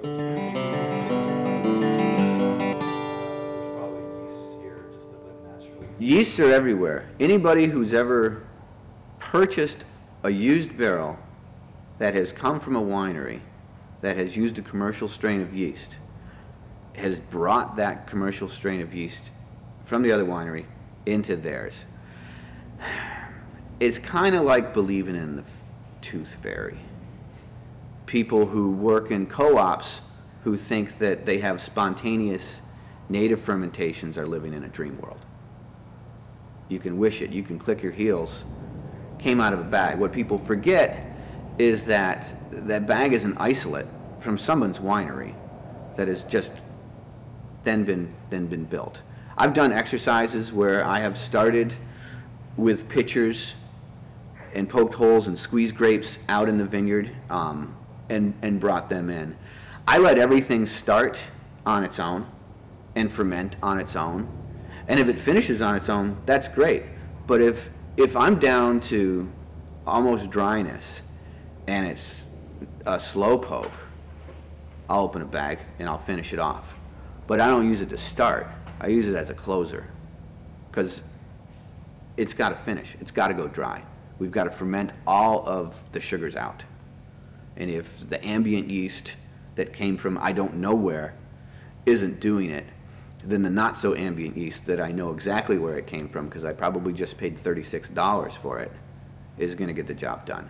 There's probably yeasts here just that live naturally. Yeasts are everywhere. Anybody who's ever purchased a used barrel that has come from a winery that has used a commercial strain of yeast has brought that commercial strain of yeast from the other winery into theirs. It's kind of like believing in the tooth fairy. People who work in co-ops who think that they have spontaneous native fermentations are living in a dream world. You can wish it, you can click your heels, came out of a bag. What people forget is that that bag is an isolate from someone's winery that has just then been built. I've done exercises where I have started with pitchers and poked holes and squeezed grapes out in the vineyard and brought them in. I let everything start on its own and ferment on its own, and if it finishes on its own, that's great. But if I'm down to almost dryness and it's a slow poke, I'll open a bag and I'll finish it off. But I don't use it to start. I use it as a closer because it's got to finish. It's got to go dry. We've got to ferment all of the sugars out. And if the ambient yeast that came from I don't know where isn't doing it, then the not so ambient yeast that I know exactly where it came from because I probably just paid $36 for it is going to get the job done.